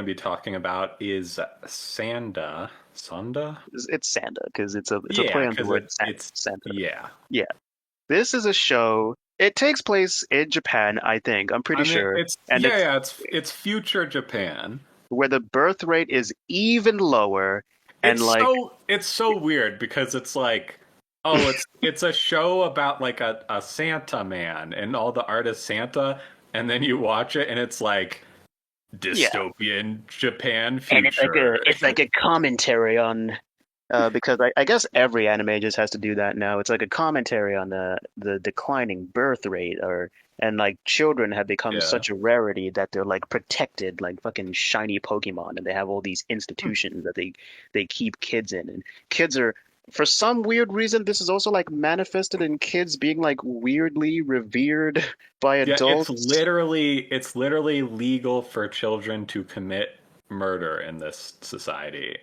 to be talking about is Sanda. Sanda? It's Sanda because it's a play Yeah, on the because word it's Santa. yeah. Yeah, this is a show. It takes place in Japan, I think. I'm pretty I mean, sure, it's and yeah, it's yeah. It's future Japan. where the birth rate is even lower, and like It's so weird because it's like, oh, it's a show about like a Santa man and all the art is Santa, and then you watch it and it's like yeah, dystopian Japan and future. it's like a commentary on because I guess every anime just has to do that now. It's like a commentary on the declining birth rate, or and like children have become Yeah. such a rarity that they're like protected like fucking shiny Pokemon, and they have all these institutions that they keep kids in, and kids are for some weird reason this is also like manifested in kids being like weirdly revered by Yeah, adults. it's literally legal for children to commit murder in this society.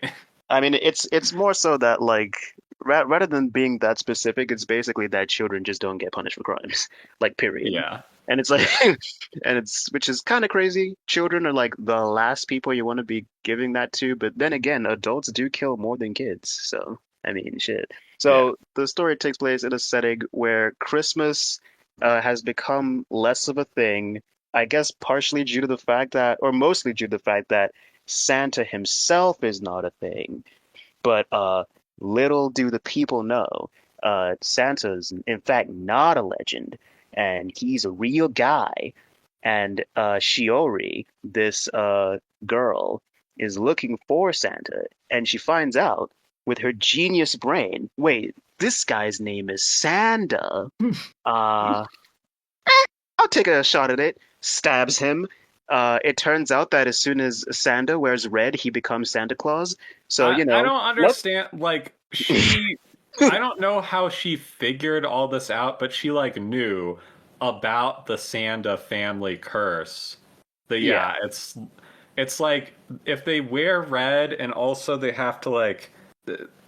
I mean, it's more so that like rather than being that specific, it's basically that children just don't get punished for crimes, like period. Yeah. And it's like, Yeah. and it's which is kind of crazy. Children are like the last people you want to be giving that to, but then again, adults do kill more than kids. So I mean, shit. Yeah. So the story takes place in a setting where Christmas has become less of a thing. I guess partially due to the fact that, or mostly due to the fact that Santa himself is not a thing. But little do the people know, Santa's in fact not a legend, and he's a real guy. And Shiori, this girl, is looking for Santa, and she finds out with her genius brain, wait, this guy's name is Sanda. Uh, I'll take a shot at it. Stabs him. It turns out that as soon as Santa wears red, he becomes Santa Claus. So, I don't what? understand like I don't know how she figured all this out, but she like knew about the Sanda family curse. But Yeah. yeah, it's like if they wear red and also they have to like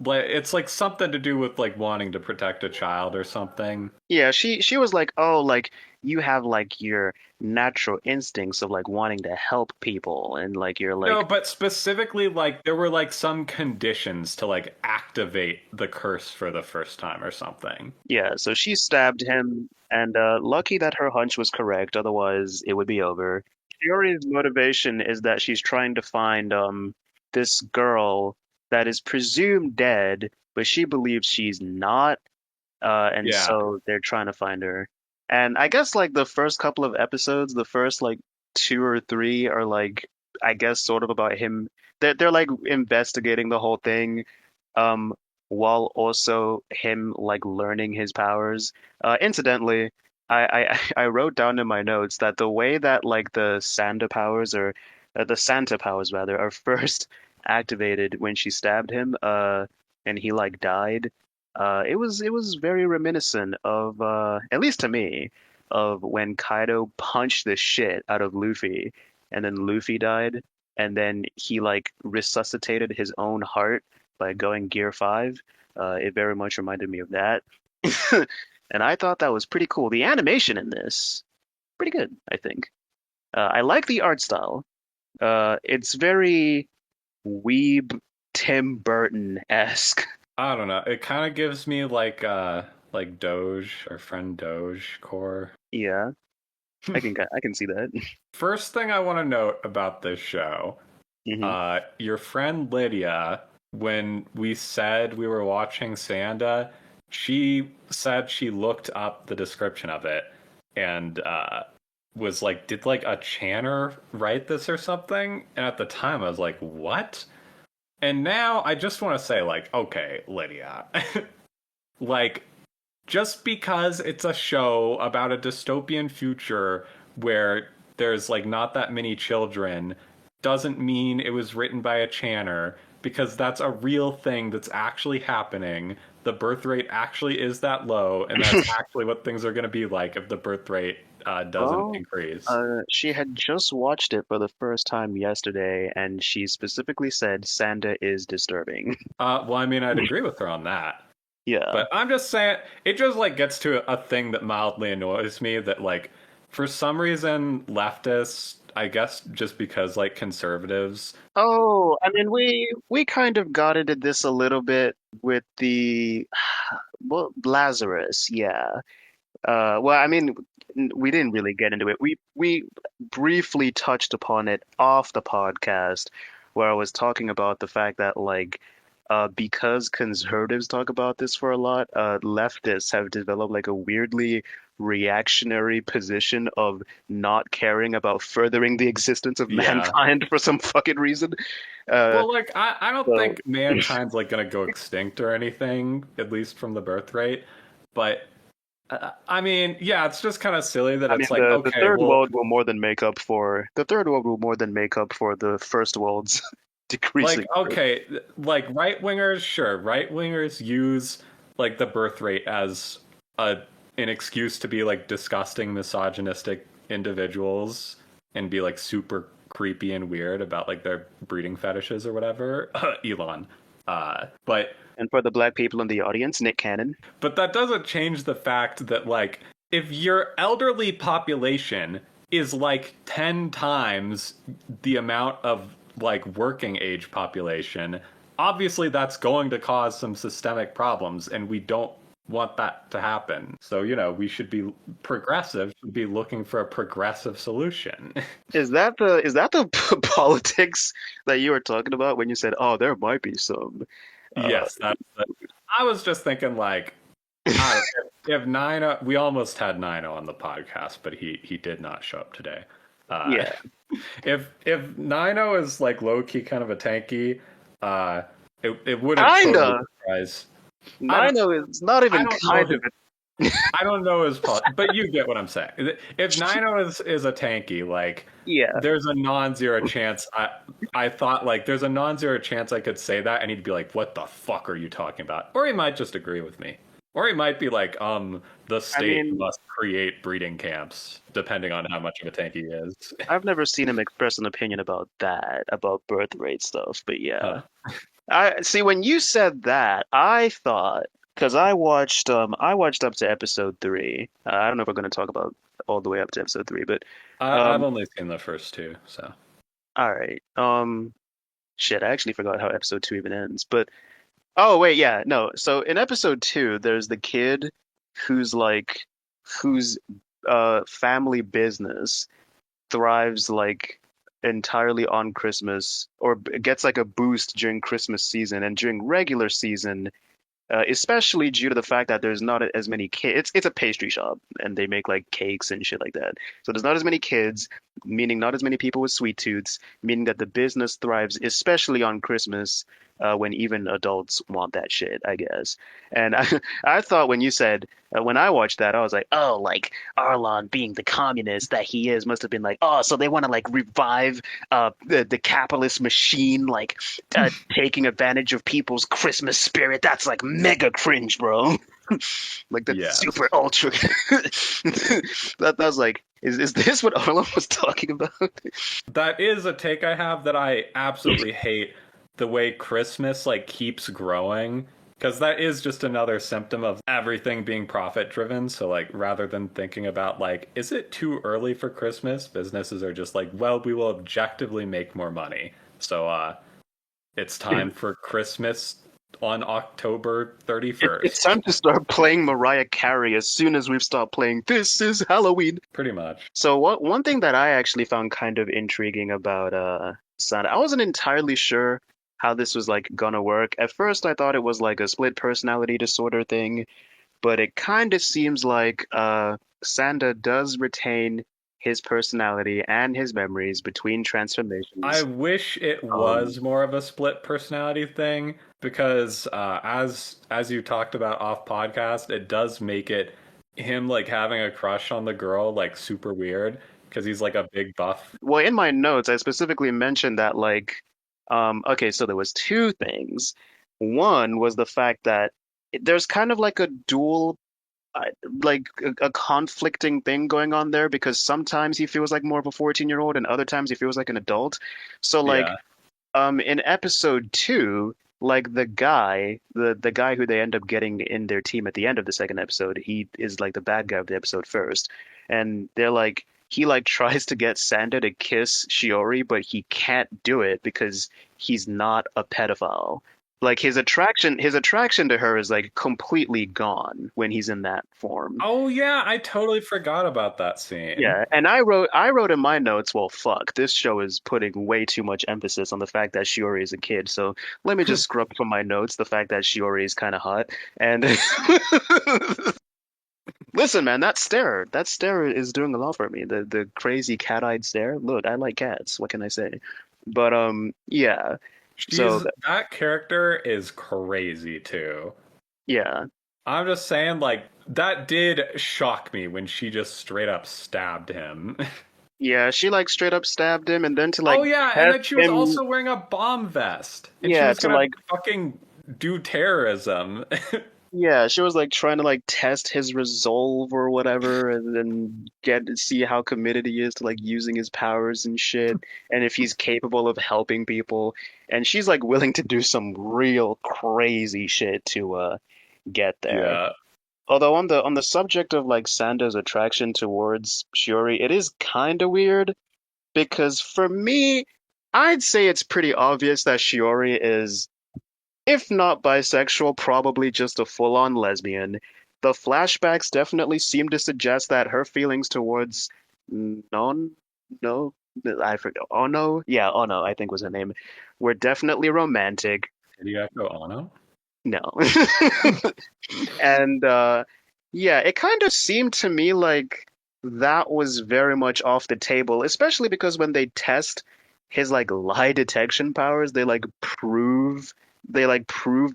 it's like something to do with like wanting to protect a child or something. Yeah, she was like, "Oh, like you have like your natural instincts of like wanting to help people and like you're No, like, but specifically like there were like some conditions to like activate the curse for the first time or something. yeah, so she stabbed him and lucky that her hunch was correct, otherwise it would be over. Shiori's motivation is that she's trying to find this girl that is presumed dead, but she believes she's not. And Yeah. so they're trying to find her. And I guess like the first couple of episodes, the first like two or three are like I guess sort of about him. They're like investigating the whole thing, um, while also him like learning his powers. Incidentally, I wrote down in my notes that the way that like the Santa powers or the Santa powers rather are first activated when she stabbed him, and he like died. It was very reminiscent of at least to me of when Kaido punched the shit out of Luffy and then Luffy died and then he like resuscitated his own heart by going Gear 5. It very much reminded me of that. And I thought that was pretty cool. The animation in this, pretty good, I think. I like the art style. It's very weeb Tim Burton-esque. I don't know. It kind of gives me like Doge, our friend Doge core. Yeah, I can see that. First thing I want to note about this show, hmm your friend Lydia, when we said we were watching Sanda, she said she looked up the description of it and was like, did like a Channer write this or something? And at the time I was like, what? And now I just want to say, like, okay, Lydia, like, just because it's a show about a dystopian future where there's like not that many children doesn't mean it was written by a Channer because that's a real thing that's actually happening. The birth rate actually is that low, and that's actually what things are going to be like if the birth rate doesn't Well, increase. she had just watched it for the first time yesterday, and she specifically said Sanda is disturbing. Well, I mean, I'd agree with her on that. Yeah. But I'm just saying, it just like gets to a thing that mildly annoys me that like, for some reason, leftists I guess just because like conservatives, Oh, I mean, we kind of got into this a little bit with the well, Lazarus, yeah. Well, I mean, we didn't really get into it. We briefly touched upon it off the podcast, where I was talking about the fact that because conservatives talk about this for a lot, leftists have developed like a weirdly reactionary position of not caring about furthering the existence of yeah. mankind for some fucking reason. Uh, Well, like I don't so think mankind's like gonna go extinct or anything, at least from the birth rate. But I mean, yeah, it's just kind of silly that I mean, it's like, the okay, third well, world will more than make up for the third world will more than make up for the first world's like, decreasing. okay, like right wingers, sure, right wingers use like the birth rate as a an excuse to be like disgusting, misogynistic individuals and be like super creepy and weird about like their breeding fetishes or whatever. Elon. But And for the black people in the audience, Nick Cannon. that doesn't change the fact that like if your elderly population is like 10 times the amount of like working age population, obviously that's going to cause some systemic problems and we don't want that to happen. So, we should be progressive, should be looking for a progressive solution. Is that the politics that you were talking about when you said, "Oh, there might be some"? Uh, Yes, I was just thinking like I don't if Nino, we almost had Nino on the podcast, but he did not show up today. Uh, yeah, if Nino is like low key kind of a tanky, it wouldn't totally kinda. surprise. I don't Nino is not I even don't know kind his of I don't know his but you get what I'm saying. If Nino is a tanky, like yeah. there's a non-zero chance. I thought like there's a non-zero chance I could say that and he'd be like, "What the fuck are you talking about?" Or he might just agree with me. Or he might be like, the I state mean, must create breeding camps, depending on how much of a tank he is." I've never seen him express an opinion about that, about birth rate stuff. But Huh. yeah, I see when you said that, I thought because I watched up to episode three. I don't know if we're going to talk about all the way up to episode three, but I've um, only seen the first two, so. all right. Shit, I actually forgot how episode two even ends. But oh wait, yeah, no. So in episode two, there's the kid who's like whose family business thrives like entirely on Christmas or gets like a boost during Christmas season and during regular season, especially due to the fact that there's not as many kids. It's a pastry shop and they make like cakes and shit like that. So there's not as many kids, meaning not as many people with sweet tooths, meaning that the business thrives especially on Christmas. When even adults want that shit, I guess. And I thought when you said, when I watched that, I was like, oh, like Arlon being the communist that he is must have been like, oh, so they want to like revive the capitalist machine, like taking advantage of people's Christmas spirit. That's like mega cringe, bro. Like that's Yes. super ultra. That was like, is this what Arlon was talking about? That is a take I have that I absolutely hate the way Christmas like keeps growing because that is just another symptom of everything being profit driven. So like rather than thinking about like is it too early for Christmas, businesses are just like, well, we will objectively make more money. So it's time for Christmas on October It's 31st. time to start playing Mariah Carey as soon as we've stopped playing This Is Halloween. Pretty much. So one thing that I actually found kind of intriguing about Sanda, I wasn't entirely sure how this was like gonna work. At first I thought it was like a split personality disorder thing, but it kind of seems like Sanda does retain his personality and his memories between I transformations. wish it Um, was more of a split personality thing because as you talked about off podcast, it does make it him like having a crush on the girl like super weird because he's like a big buff. well, in my notes, I specifically mentioned that okay, so there was two things. One was the fact that there's kind of like a dual I- like a conflicting thing going on there because sometimes he feels like more of a 14-year-old and other times he feels like an adult. So Yeah. in episode two, like the guy who they end up getting in their team at the end of the second episode, he is like the bad guy of the episode first. And they're like he like tries to get Sanda to kiss Shiori, but he can't do it because he's not a pedophile. Like his attraction to her is like completely gone when he's in that form. Oh yeah, I totally forgot about that scene. Yeah, and I wrote in my notes, well, fuck, this show is putting way too much emphasis on the fact that Shiori is a kid. So let me just scrub from my notes the fact that Shiori is kind of hot. And listen, man, that stare is doing a lot for me. The crazy cat-eyed stare. Look, I like cats. What can I say? But yeah. So That character is crazy too. yeah, I'm just saying, like, that did shock me when she just straight up stabbed him. yeah, she like straight up stabbed him, and then to like Oh yeah, and test then she was him, also wearing a bomb vest, and she yeah, was to gonna like fucking do terrorism. yeah, she was like trying to like test his resolve or whatever, and then get to see how committed he is to like using his powers and shit, and if he's capable of helping people. And she's like willing to do some real crazy shit to get there. Yeah. Although on the subject of like Sanda's attraction towards Shiori, it is kind of weird because for me, I'd say it's pretty obvious that Shiori is, if not bisexual, probably just a full-on lesbian. The flashbacks definitely seem to suggest that her feelings towards non no I forget. Oh no, yeah, oh no, I think was her name, were definitely romantic. Did you echo Ono? No. And yeah, it kind of seemed to me like that was very much off the table, especially because when they test his like lie detection powers, they prove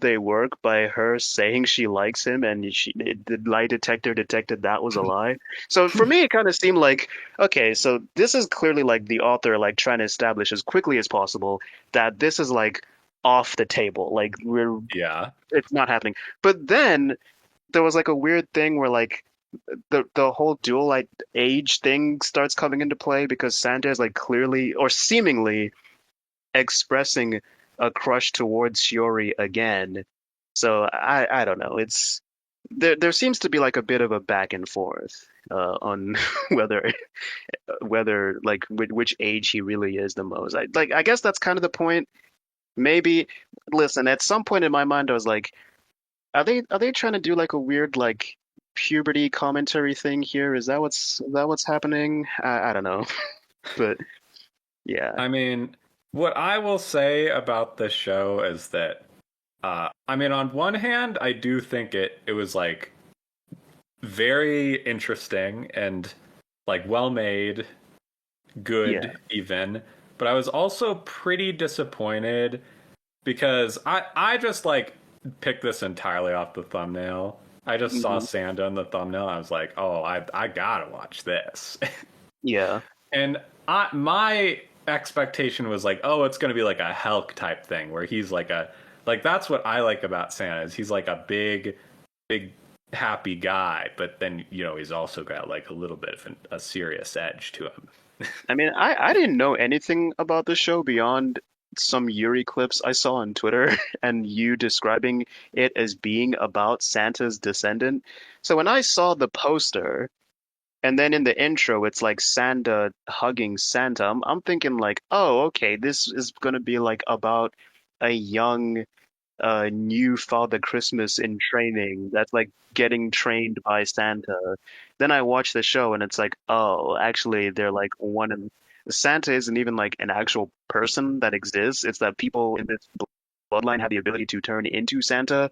they work by her saying she likes him, and the lie detector detected that was a lie. So for me, it kind of seemed like, okay, so this is clearly like the author like trying to establish as quickly as possible that this is like off the table. Like Yeah. it's not happening. But then there was like a weird thing where like the whole dual like age thing starts coming into play because Santa is like clearly or seemingly expressing a crush towards Shiori again. So I don't know. It's there seems to be like a bit of a back and forth on whether like which age he really is the most. I guess that's kind of the point. Maybe listen, at some point in my mind I was like, are they trying to do like a weird like puberty commentary thing here? Is that what's happening? I don't know. But yeah. I mean, what I will say about this show is that, I mean, on one hand, I do think it was like very interesting and like well made, Yeah. good even, but I was also pretty disappointed because I just like picked this entirely off the thumbnail. I just saw Hmm. Sanda in the thumbnail. I was like, oh, I gotta watch this. Yeah. And my expectation was like, oh, it's gonna be like a Hulk type thing where he's like that's what I like about Santa is he's like a big happy guy, but then he's also got like a little bit of a serious edge to him. I mean, I didn't know anything about the show beyond some Yuri clips I saw on Twitter and you describing it as being about Santa's descendant. So when I saw the poster and then in the intro it's like Santa hugging Santa, I'm thinking like, oh, okay, this is gonna be like about a young new Father Christmas in training that's like getting trained by Santa. Then I watch the show and it's like, oh, actually they're like one and Santa isn't even like an actual person that exists. It's that people in this bloodline have the ability to turn into Santa.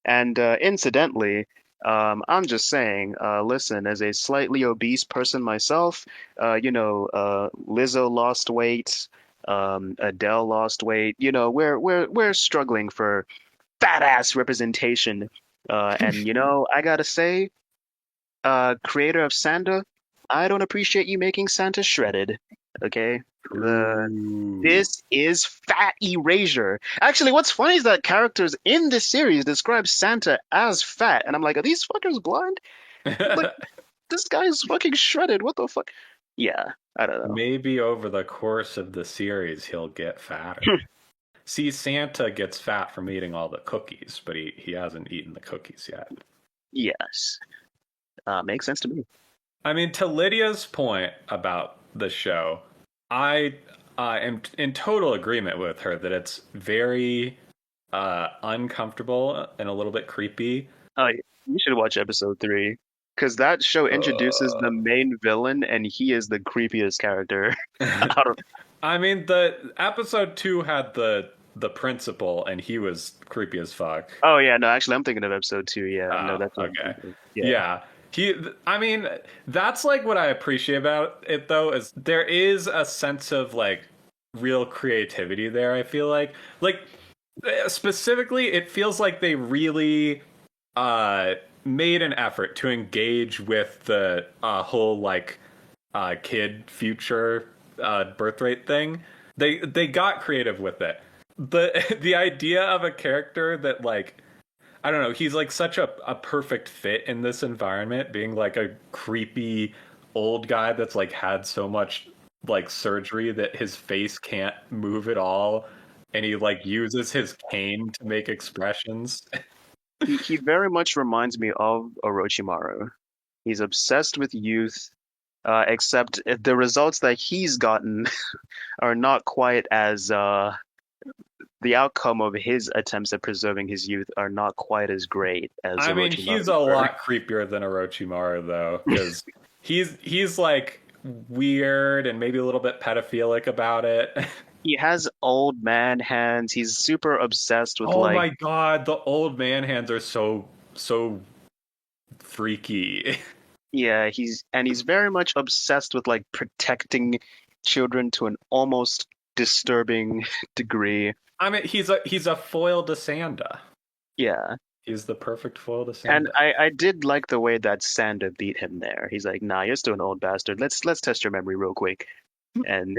And incidentally, I'm just saying, listen, as a slightly obese person myself, Lizzo lost weight, Adele lost weight. We're struggling for fat ass representation. And I gotta say, creator of Sanda, I don't appreciate you making Santa shredded. Okay, Ooh. this is fat erasure. Actually, what's funny is that characters in this series describe Santa as fat, and I'm like, are these fuckers blind? Look, this guy's fucking shredded. What the fuck? Yeah, I don't know. Maybe over the course of the series he'll get fatter. See, Santa gets fat from eating all the cookies, but he hasn't eaten the cookies yet. Yes, makes sense to me. I mean, to Lydia's point about the show, I am in total agreement with her that it's very uncomfortable and a little bit creepy. Oh, you should watch episode 3 because that show introduces the Uh, main villain, and he is the creepiest character out of. I mean, the episode 2 had the principal, and he was creepy as fuck. Oh yeah, no, actually, I'm thinking of episode 2. Yeah, no, Oh, that's what I'm okay. thinking. Yeah, Yeah. I mean, that's like what I appreciate about it though, is there is a sense of like real creativity there, I feel like specifically it feels like they really uh made an effort to engage with the whole like kid future birth rate thing. They got creative with it. The idea of a character that like I don't know. He's like such a perfect fit in this environment, being like a creepy old guy that's like had so much like surgery that his face can't move at all. And he like uses his cane to make expressions. he very much reminds me of Orochimaru. He's obsessed with youth, except the results that he's gotten are not quite as the outcome of his attempts at preserving his youth are not quite as great as I mean, he's a Orochimaru's were. lot creepier than Orochimaru though, because he's like weird and maybe a little bit pedophilic about it. He has old man hands. He's super obsessed with Oh like, my god, the old man hands are so freaky. yeah, he's very much obsessed with like protecting children to an almost disturbing degree. I mean, he's a foil to Sanda. Yeah. He's the perfect foil to And Sanda. I did like the way that Sanda beat him there. He's like, "Nah, you're still an old bastard. Let's test your memory real quick." And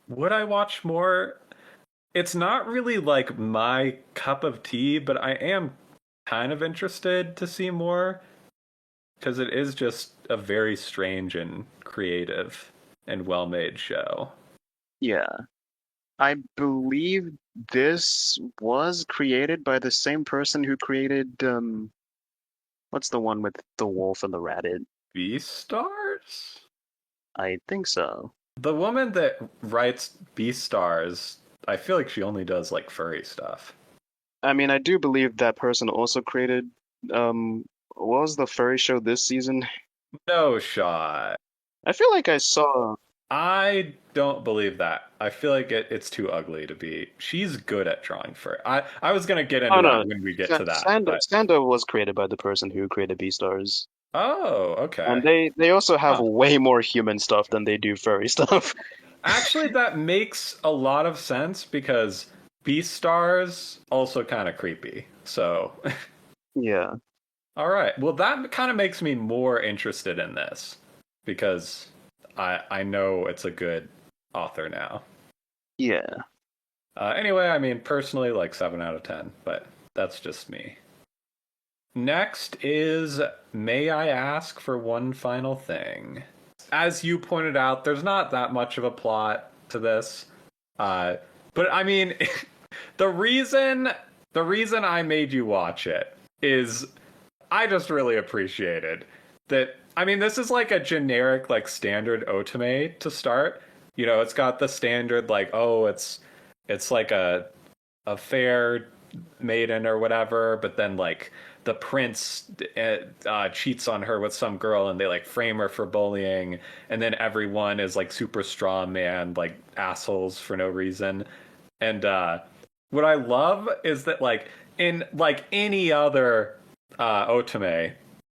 Would I watch more? It's not really like my cup of tea, but I am kind of interested to see more because it is just a very strange and creative and well-made show. yeah, I believe this was created by the same person who created what's the one with the wolf and the rabbit? Beastars? I think so. The woman that writes Beastars, I feel like she only does like furry stuff. I mean, I do believe that person also created what was the furry show this season? No shot. I feel like I saw. I don't believe that. I feel like it's too ugly to be. She's good at drawing fur. I was gonna get Oh into that no, when we get to that, Sanda but Sanda was created by the person who created Beastars. oh, And okay. they also have Huh. way more human stuff than they do furry stuff. Actually, that makes a lot of sense because Beastars also kind of creepy. So, Yeah. all right. Well, that kind of makes me more interested in this because I know it's a good author now. Yeah. Anyway, I mean, personally, like 7 out of 10, but that's just me. Next is May I Ask for One Final Thing? As you pointed out, there's not that much of a plot to this. Uh, but I mean, the reason the reason I made you watch it is I just really appreciated that. I mean, this is like a generic, like standard otome to start. You know, it's got the standard like, oh, it's like a fair maiden or whatever, but then like the prince cheats on her with some girl and they like frame her for bullying, and then everyone is like super strong man like assholes for no reason. And what I love is that like in like any other otome,